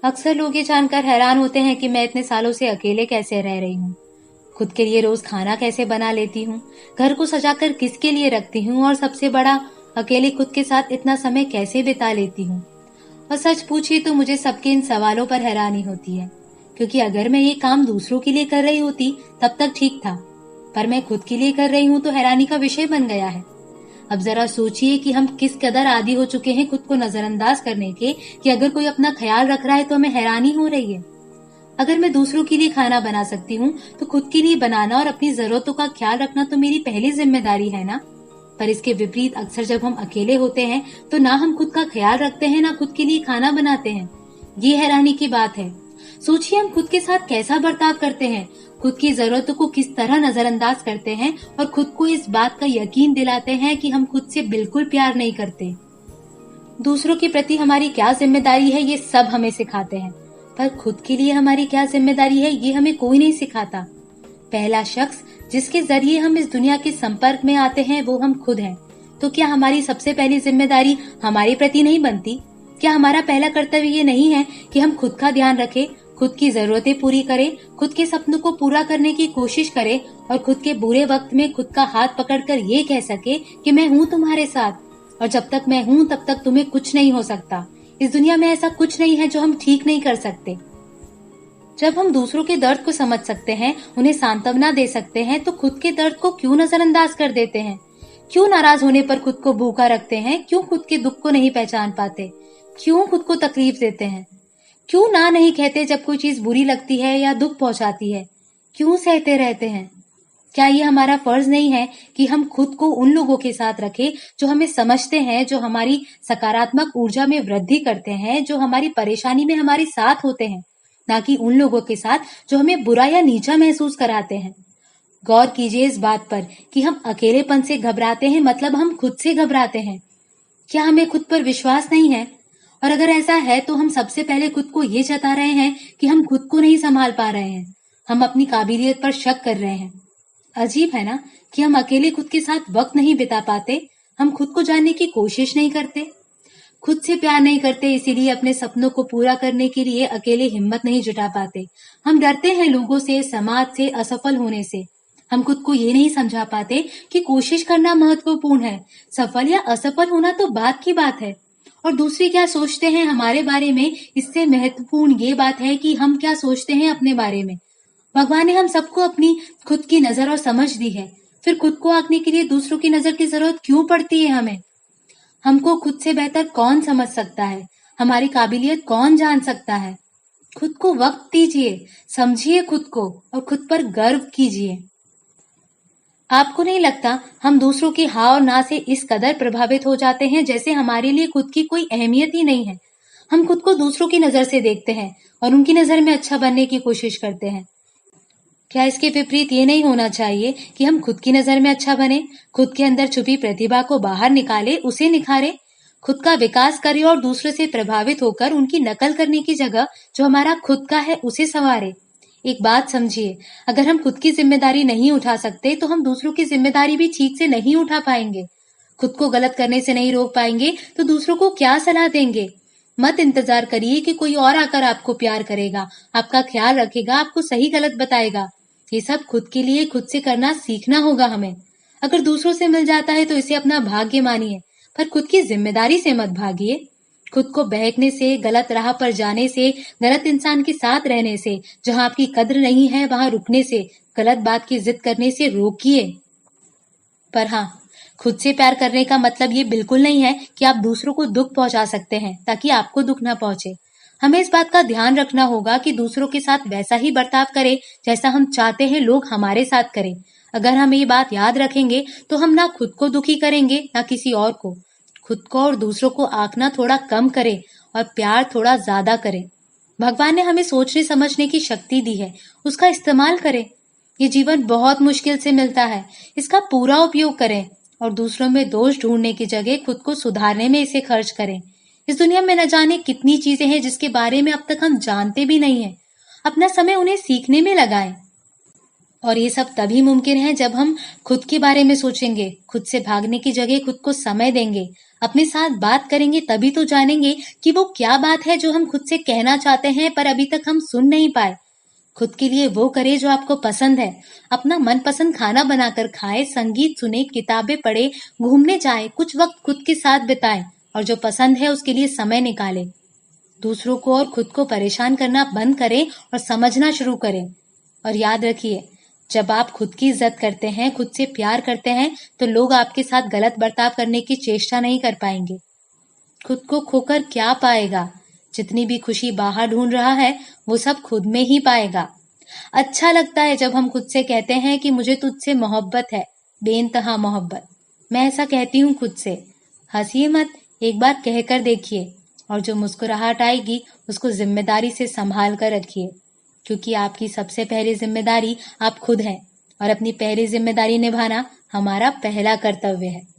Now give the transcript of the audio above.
अक्सर लोग ये जानकर हैरान होते हैं कि मैं इतने सालों से अकेले कैसे रह रही हूँ। खुद के लिए रोज खाना कैसे बना लेती हूँ, घर को सजाकर किसके लिए रखती हूँ और सबसे बड़ा, अकेले खुद के साथ इतना समय कैसे बिता लेती हूँ। और सच पूछिए तो मुझे सबके इन सवालों पर हैरानी होती है, क्योंकि अगर मैं ये काम दूसरों के लिए कर रही होती तब तक ठीक था, पर मैं खुद के लिए कर रही हूँ तो हैरानी का विषय बन गया है। अब जरा सोचिए कि हम किस कदर आदी हो चुके हैं खुद को नजरअंदाज करने के, कि अगर कोई अपना ख्याल रख रहा है तो हमें हैरानी हो रही है। अगर मैं दूसरों के लिए खाना बना सकती हूँ तो खुद के लिए बनाना और अपनी जरूरतों का ख्याल रखना तो मेरी पहली जिम्मेदारी है ना। पर इसके विपरीत अक्सर जब हम अकेले होते हैं तो ना हम खुद का ख्याल रखते हैं, ना खुद के लिए खाना बनाते हैं। ये हैरानी की बात है। सोचिए हम खुद के साथ कैसा बर्ताव करते हैं, खुद की जरूरतों को किस तरह नजरअंदाज करते हैं और खुद को इस बात का यकीन दिलाते हैं कि हम खुद से बिल्कुल प्यार नहीं करते। दूसरों के प्रति हमारी क्या जिम्मेदारी है ये सब हमें सिखाते हैं, पर खुद के लिए हमारी क्या जिम्मेदारी है ये हमें कोई नहीं सिखाता। पहला शख्स जिसके जरिए हम इस दुनिया के संपर्क में आते हैं वो हम खुद हैं। तो क्या हमारी सबसे पहली जिम्मेदारी हमारे प्रति नहीं बनती? क्या हमारा पहला कर्तव्य ये नहीं है कि हम खुद का ध्यान रखें, खुद की जरूरतें पूरी करें, खुद के सपनों को पूरा करने की कोशिश करें और खुद के बुरे वक्त में खुद का हाथ पकड़कर ये कह सके कि मैं हूँ तुम्हारे साथ और जब तक मैं हूँ तब तक तुम्हें कुछ नहीं हो सकता। इस दुनिया में ऐसा कुछ नहीं है जो हम ठीक नहीं कर सकते। जब हम दूसरों के दर्द को समझ सकते हैं, उन्हें सांत्वना दे सकते हैं, तो खुद के दर्द को क्यों नजरअंदाज कर देते हैं? क्यों नाराज होने पर खुद को भूखा रखते हैं? क्यों खुद के दुख को नहीं पहचान पाते? क्यों खुद को तकलीफ देते हैं? क्यों ना नहीं कहते जब कोई चीज बुरी लगती है या दुख पहुंचाती है? क्यों सहते रहते हैं? क्या ये हमारा फर्ज नहीं है कि हम खुद को उन लोगों के साथ रखें जो हमें समझते हैं, जो हमारी सकारात्मक ऊर्जा में वृद्धि करते हैं, जो हमारी परेशानी में हमारे साथ होते हैं, ना कि उन लोगों के साथ जो हमें बुरा या नीचा महसूस कराते हैं। गौर कीजिए इस बात पर कि हम अकेलेपन से घबराते हैं, मतलब हम खुद से घबराते हैं। क्या हमें खुद पर विश्वास नहीं है? और अगर ऐसा है तो हम सबसे पहले खुद को ये जता रहे हैं कि हम खुद को नहीं संभाल पा रहे हैं, हम अपनी काबिलियत पर शक कर रहे हैं। अजीब है ना कि हम अकेले खुद के साथ वक्त नहीं बिता पाते, हम खुद को जानने की कोशिश नहीं करते, खुद से प्यार नहीं करते, इसीलिए अपने सपनों को पूरा करने के लिए अकेले हिम्मत नहीं जुटा पाते। हम डरते हैं लोगों से, समाज से, असफल होने से। हम खुद को ये नहीं समझा पाते कि कोशिश करना महत्वपूर्ण है, सफल या असफल होना तो बात की बात है। और दूसरे क्या सोचते हैं हमारे बारे में, इससे महत्वपूर्ण ये बात है कि हम क्या सोचते हैं अपने बारे में। भगवान ने हम सबको अपनी खुद की नजर और समझ दी है, फिर खुद को आंकने के लिए दूसरों की नजर की जरूरत क्यों पड़ती है हमें? हमको खुद से बेहतर कौन समझ सकता है? हमारी काबिलियत कौन जान सकता है? खुद को वक्त दीजिए, समझिए खुद को और खुद पर गर्व कीजिए। आपको नहीं लगता हम दूसरों की हाँ और ना से इस कदर प्रभावित हो जाते हैं जैसे हमारे लिए खुद की कोई अहमियत ही नहीं है? हम खुद को दूसरों की नजर से देखते हैं और उनकी नजर में अच्छा बनने की कोशिश करते हैं। क्या इसके विपरीत ये नहीं होना चाहिए कि हम खुद की नजर में अच्छा बने, खुद के अंदर छुपी प्रतिभा को बाहर निकाले, उसे निखारे, खुद का विकास करे और दूसरों से प्रभावित होकर उनकी नकल करने की जगह जो हमारा खुद का है उसे संवारे? एक बात समझिए, अगर हम खुद की जिम्मेदारी नहीं उठा सकते तो हम दूसरों की जिम्मेदारी भी ठीक से नहीं उठा पाएंगे। खुद को गलत करने से नहीं रोक पाएंगे तो दूसरों को क्या सलाह देंगे? मत इंतजार करिए कि कोई और आकर आपको प्यार करेगा, आपका ख्याल रखेगा, आपको सही गलत बताएगा। ये सब खुद के लिए खुद से करना सीखना होगा हमें। अगर दूसरों से मिल जाता है तो इसे अपना भाग्य मानिए, पर खुद की जिम्मेदारी से मत भागिए। खुद को बहकने से, गलत राह पर जाने से, गलत इंसान के साथ रहने से, जहां आपकी कद्र नहीं है वहां रुकने से, गलत बात की जिद करने से रोकिए। पर हाँ, खुद से प्यार करने का मतलब ये बिल्कुल नहीं है कि आप दूसरों को दुख पहुंचा सकते हैं ताकि आपको दुख ना पहुंचे। हमें इस बात का ध्यान रखना होगा कि दूसरों के साथ वैसा ही बर्ताव करें जैसा हम चाहते हैं लोग हमारे साथ करें। अगर हम ये बात याद रखेंगे तो हम ना खुद को दुखी करेंगे ना किसी और को। खुद को और दूसरों को आंकना थोड़ा कम करें और प्यार थोड़ा ज्यादा करें। भगवान ने हमें सोचने समझने की शक्ति दी है, उसका इस्तेमाल करें। ये जीवन बहुत मुश्किल से मिलता है, इसका पूरा उपयोग करें और दूसरों में दोष ढूंढने की जगह खुद को सुधारने में इसे खर्च करें। इस दुनिया में न जाने कितनी चीजें हैं जिसके बारे में अब तक हम जानते भी नहीं हैं। अपना समय उन्हें सीखने में लगाएं। और ये सब तभी मुमकिन है जब हम खुद के बारे में सोचेंगे, खुद से भागने की जगह खुद को समय देंगे, अपने साथ बात करेंगे, तभी तो जानेंगे कि वो क्या बात है जो हम खुद से कहना चाहते हैं पर अभी तक हम सुन नहीं पाए। खुद के लिए वो करे जो आपको पसंद है। अपना मनपसंद खाना बनाकर खाए, संगीत सुने, किताबें पढ़े, घूमने जाए, कुछ वक्त खुद के साथ बिताए और जो पसंद है उसके लिए समय निकाले। दूसरों को और खुद को परेशान करना बंद करें और समझना शुरू करें। और याद रखिए, जब आप खुद की इज्जत करते हैं, खुद से प्यार करते हैं, तो लोग आपके साथ गलत बर्ताव करने की चेष्टा नहीं कर पाएंगे। खुद को खोकर क्या पाएगा? जितनी भी खुशी बाहर ढूंढ रहा है, वो सब खुद में ही पाएगा। अच्छा लगता है जब हम खुद से कहते हैं कि मुझे तुझसे मोहब्बत है, बेइंतहा मोहब्बत। मैं ऐसा कहती हूँ खुद से। हंसिए मत, एक बार कहकर देखिए। और जो मुस्कुराहट आएगी उसको जिम्मेदारी से संभाल कर रखिए, क्योंकि आपकी सबसे पहली जिम्मेदारी आप खुद हैं और अपनी पहली जिम्मेदारी निभाना हमारा पहला कर्तव्य है।